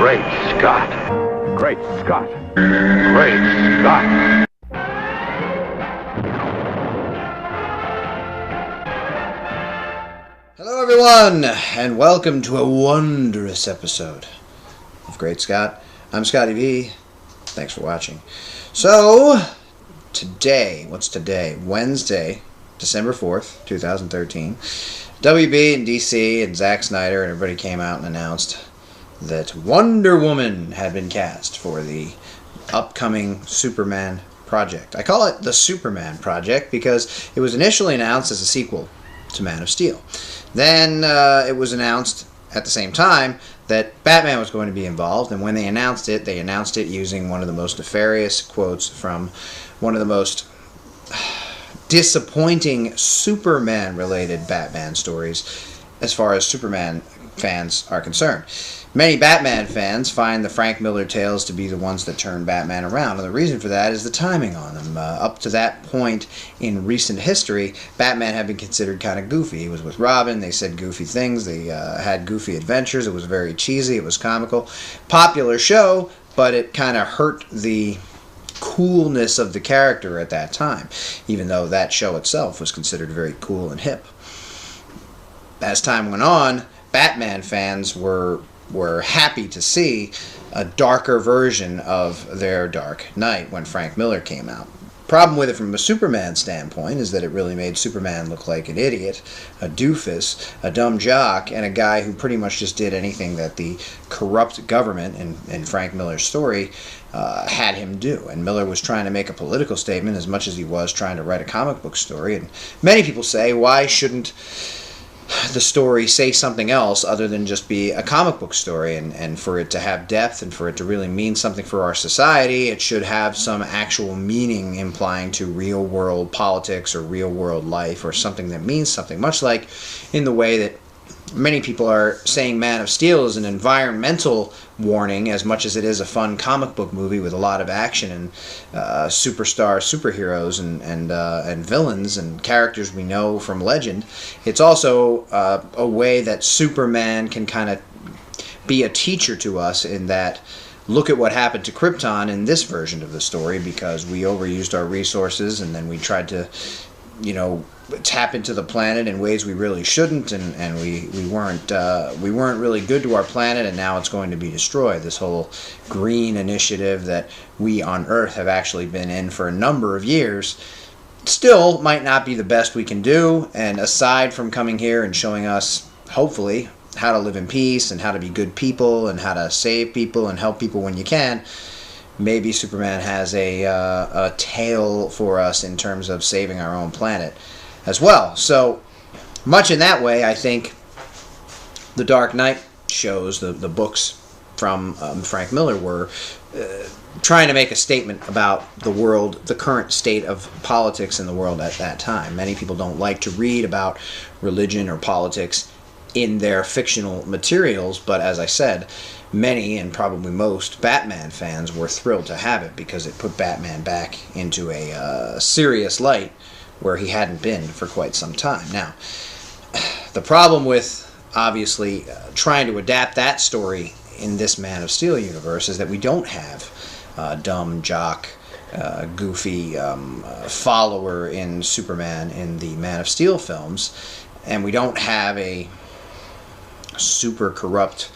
Great Scott. Great Scott. Great Scott. Hello everyone, and welcome to a wondrous episode of Great Scott. I'm Scotty V. Thanks for watching. So, today, what's today? Wednesday, December 4th, 2013. WB and DC and Zack Snyder and everybody came out and announced that Wonder Woman had been cast for the upcoming Superman project. I call it the Superman project because it was initially announced as a sequel to Man of Steel. Then it was announced at the same time that Batman was going to be involved, and when they announced it using one of the most nefarious quotes from one of the most disappointing Superman-related Batman stories as far as Superman fans are concerned. Many Batman fans find the Frank Miller tales to be the ones that turn Batman around, and the reason for that is the timing on them. Up to that point in recent history, Batman had been considered kind of goofy. He was with Robin, they said goofy things, they had goofy adventures, it was very cheesy, it was comical. Popular show, but it kind of hurt the coolness of the character at that time, even though that show itself was considered very cool and hip. As time went on, Batman fans were happy to see a darker version of their Dark Knight when Frank Miller came out. Problem with it from a Superman standpoint is that it really made Superman look like an idiot, a doofus, a dumb jock, and a guy who pretty much just did anything that the corrupt government in Frank Miller's story had him do. And Miller was trying to make a political statement as much as he was trying to write a comic book story. And many people say, why shouldn't the story say something else other than just be a comic book story, and for it to have depth and for it to really mean something for our society, it should have some actual meaning implying to real world politics or real world life or something that means something, much like in the way that many people are saying Man of Steel is an environmental warning as much as it is a fun comic book movie with a lot of action and superheroes and villains and characters we know from legend. It's also a way that Superman can kind of be a teacher to us in that look at what happened to Krypton in this version of the story because we overused our resources and then we tried to, tap into the planet in ways we really shouldn't, and we weren't really good to our planet, and now it's going to be destroyed. This whole green initiative that we on Earth have actually been in for a number of years still might not be the best we can do, and aside from coming here and showing us, hopefully, how to live in peace and how to be good people and how to save people and help people when you can, maybe Superman has a tale for us in terms of saving our own planet as well. So much in that way, I think the Dark Knight shows, the books from Frank Miller were trying to make a statement about the world, the current state of politics in the world at that time. Many people don't like to read about religion or politics in their fictional materials, but as I said, many, and probably most, Batman fans were thrilled to have it because it put Batman back into a serious light where he hadn't been for quite some time. Now, the problem with, obviously, trying to adapt that story in this Man of Steel universe is that we don't have dumb, jock, goofy follower in Superman in the Man of Steel films, and we don't have a super corrupt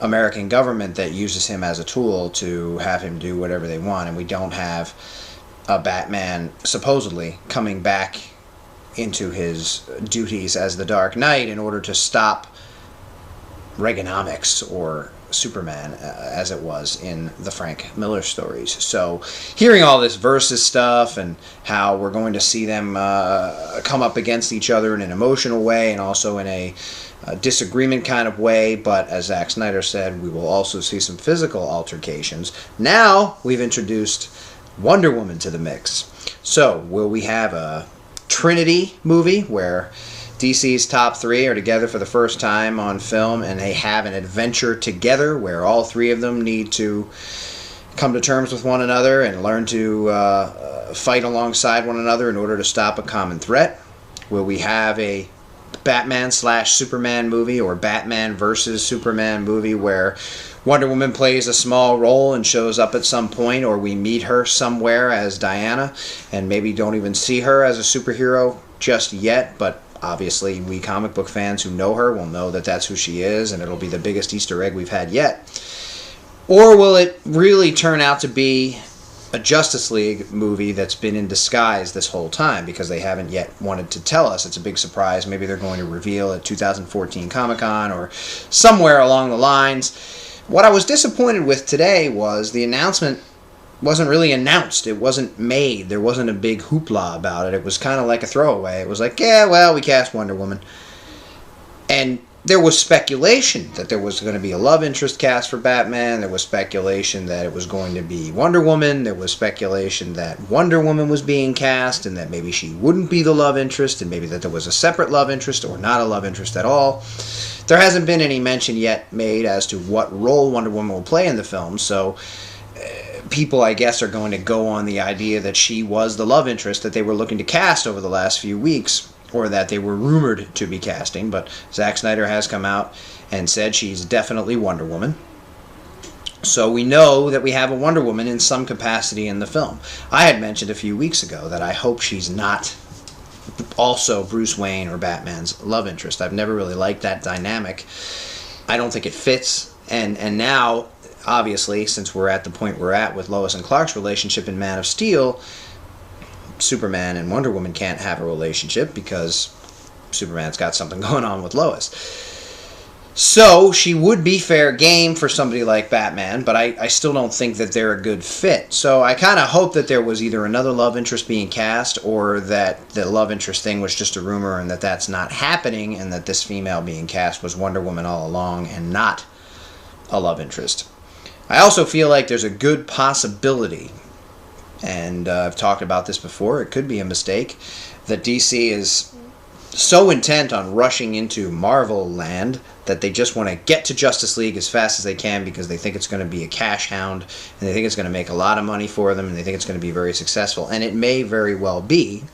American government that uses him as a tool to have him do whatever they want, and we don't have a Batman supposedly coming back into his duties as the Dark Knight in order to stop Reaganomics or Superman as it was in the Frank Miller stories. So hearing all this versus stuff and how we're going to see them come up against each other in an emotional way and also in a disagreement kind of way, but as Zack Snyder said, we will also see some physical altercations. Now we've introduced Wonder Woman to the mix. So will we have a Trinity movie where DC's top three are together for the first time on film and they have an adventure together where all three of them need to come to terms with one another and learn to fight alongside one another in order to stop a common threat? Will we have a Batman slash Superman movie or Batman versus Superman movie where Wonder Woman plays a small role and shows up at some point, or we meet her somewhere as Diana and maybe don't even see her as a superhero just yet, but obviously we comic book fans who know her will know that that's who she is, and it'll be the biggest Easter egg we've had yet. Or will it really turn out to be a Justice League movie that's been in disguise this whole time because they haven't yet wanted to tell us? It's a big surprise. Maybe they're going to reveal at 2014 Comic-Con or somewhere along the lines. What I was disappointed with today was the announcement wasn't really announced. It wasn't made. There wasn't a big hoopla about it. It was kind of like a throwaway. It was like, yeah, well, we cast Wonder Woman. And there was speculation that there was going to be a love interest cast for Batman. There was speculation that it was going to be Wonder Woman. There was speculation that Wonder Woman was being cast and that maybe she wouldn't be the love interest and maybe that there was a separate love interest or not a love interest at all. There hasn't been any mention yet made as to what role Wonder Woman will play in the film, so people, I guess, are going to go on the idea that she was the love interest that they were looking to cast over the last few weeks, or that they were rumored to be casting, but Zack Snyder has come out and said she's definitely Wonder Woman. So we know that we have a Wonder Woman in some capacity in the film. I had mentioned a few weeks ago that I hope she's not also Bruce Wayne or Batman's love interest. I've never really liked that dynamic. I don't think it fits. And now, obviously, since we're at the point we're at with Lois and Clark's relationship in Man of Steel, Superman and Wonder Woman can't have a relationship because Superman's got something going on with Lois. So she would be fair game for somebody like Batman, but I still don't think that they're a good fit. So I kind of hope that there was either another love interest being cast or that the love interest thing was just a rumor and that that's not happening and that this female being cast was Wonder Woman all along and not a love interest. I also feel like there's a good possibility, and I've talked about this before, it could be a mistake, that DC is so intent on rushing into Marvel land that they just want to get to Justice League as fast as they can because they think it's going to be a cash hound and they think it's going to make a lot of money for them and they think it's going to be very successful. And it may very well be.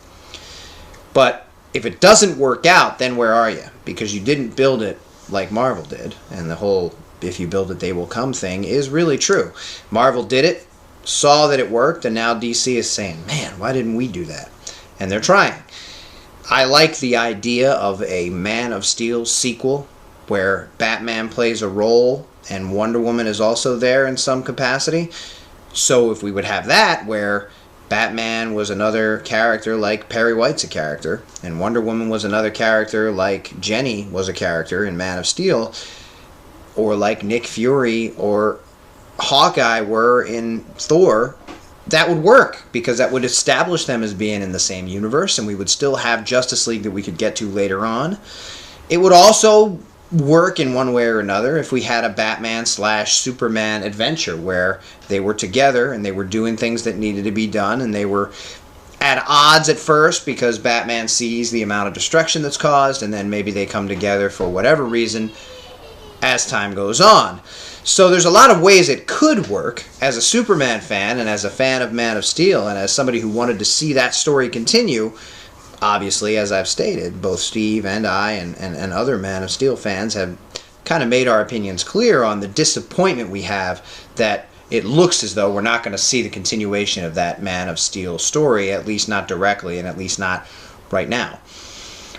But if it doesn't work out, then where are you? Because you didn't build it like Marvel did. And the whole if you build it, they will come thing is really true. Marvel did it, saw that it worked, and now DC is saying, man, why didn't we do that? And they're trying. I like the idea of a Man of Steel sequel where Batman plays a role and Wonder Woman is also there in some capacity. So if we would have that where Batman was another character like Perry White's a character and Wonder Woman was another character like Jenny was a character in Man of Steel, or like Nick Fury or Hawkeye were in Thor, that would work because that would establish them as being in the same universe and we would still have Justice League that we could get to later on. It would also work in one way or another if we had a Batman slash Superman adventure where they were together and they were doing things that needed to be done and they were at odds at first because Batman sees the amount of destruction that's caused and then maybe they come together for whatever reason as time goes on. So there's a lot of ways it could work as a Superman fan and as a fan of Man of Steel and as somebody who wanted to see that story continue. Obviously, as I've stated, both Steve and I and other Man of Steel fans have kind of made our opinions clear on the disappointment we have that it looks as though we're not going to see the continuation of that Man of Steel story, at least not directly and at least not right now.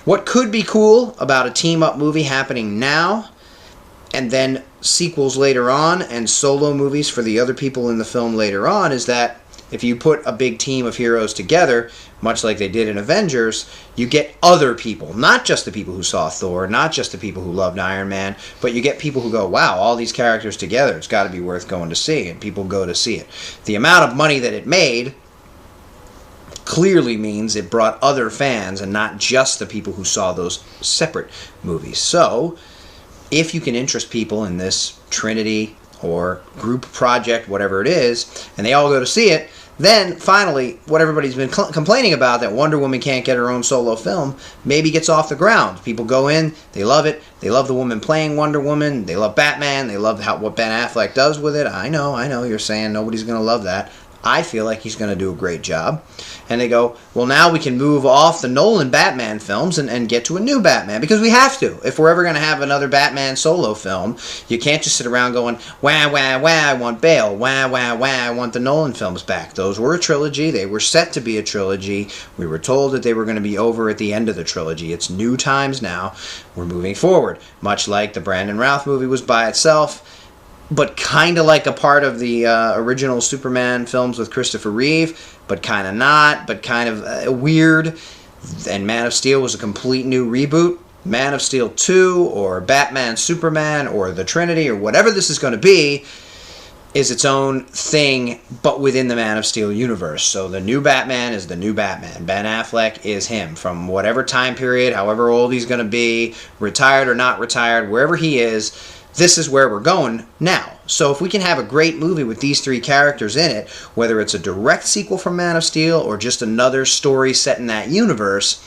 What could be cool about a team-up movie happening now and then sequels later on and solo movies for the other people in the film later on is that if you put a big team of heroes together, much like they did in Avengers, you get other people, not just the people who saw Thor, not just the people who loved Iron Man, but you get people who go, wow, all these characters together, it's got to be worth going to see, and people go to see it. The amount of money that it made clearly means it brought other fans and not just the people who saw those separate movies. So if you can interest people in this Trinity or group project, whatever it is, and they all go to see it, then finally what everybody's been complaining about, that Wonder Woman can't get her own solo film, maybe gets off the ground. People go in, they love it, they love the woman playing Wonder Woman, they love Batman, they love what Ben Affleck does with it. I know, you're saying nobody's going to love that. I feel like he's going to do a great job. And they go, well, now we can move off the Nolan Batman films and get to a new Batman, because we have to. If we're ever going to have another Batman solo film, you can't just sit around going, wah, wah, wah, I want Bale, wah, wah, wah, I want the Nolan films back. Those were a trilogy. They were set to be a trilogy. We were told that they were going to be over at the end of the trilogy. It's new times now. We're moving forward. Much like the Brandon Routh movie was by itself, but kind of like a part of the original Superman films with Christopher Reeve, but kind of not, but kind of weird. And Man of Steel was a complete new reboot. Man of Steel 2, or Batman, Superman, or the Trinity, or whatever this is going to be, is its own thing, but within the Man of Steel universe. So the new Batman is the new Batman. Ben Affleck is him from whatever time period, however old he's going to be, retired or not retired, wherever he is. This is where we're going now. So if we can have a great movie with these three characters in it, whether it's a direct sequel from Man of Steel or just another story set in that universe,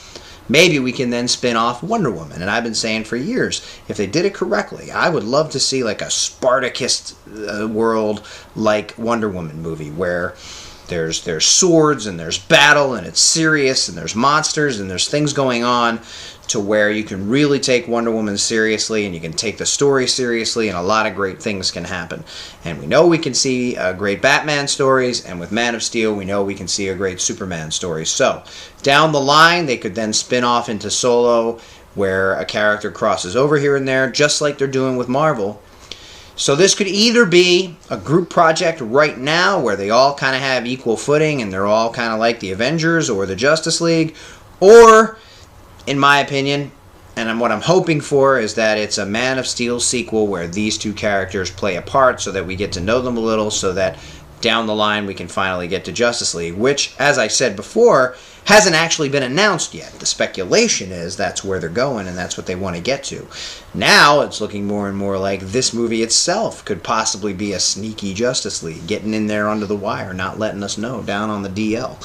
maybe we can then spin off Wonder Woman. And I've been saying for years, if they did it correctly, I would love to see like a Spartacus world like Wonder Woman movie where there's swords and there's battle and it's serious and there's monsters and there's things going on, to where you can really take Wonder Woman seriously and you can take the story seriously, and a lot of great things can happen. And we know we can see great Batman stories, and with Man of Steel we know we can see a great Superman story. So down the line they could then spin off into solo, where a character crosses over here and there, just like they're doing with Marvel. So this could either be a group project right now where they all kind of have equal footing and they're all kind of like the Avengers or the Justice League, or, in my opinion, and what I'm hoping for, is that it's a Man of Steel sequel where these two characters play a part so that we get to know them a little, so that down the line we can finally get to Justice League, which, as I said before, hasn't actually been announced yet. The speculation is that's where they're going and that's what they want to get to. Now it's looking more and more like this movie itself could possibly be a sneaky Justice League, getting in there under the wire, not letting us know, down on the DL.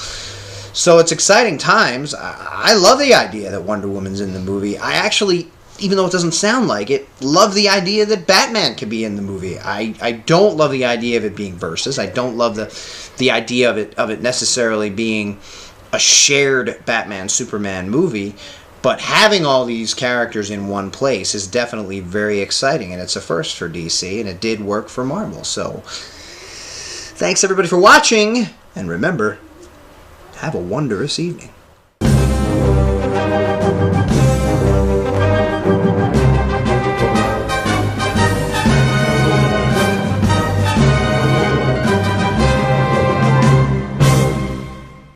So it's exciting times. I love the idea that Wonder Woman's in the movie. I actually, even though it doesn't sound like it, love the idea that Batman could be in the movie. I don't love the idea of it being versus. I don't love the idea of it necessarily being a shared Batman-Superman movie. But having all these characters in one place is definitely very exciting, and it's a first for DC, and it did work for Marvel. So thanks everybody for watching, and remember, have a wondrous evening.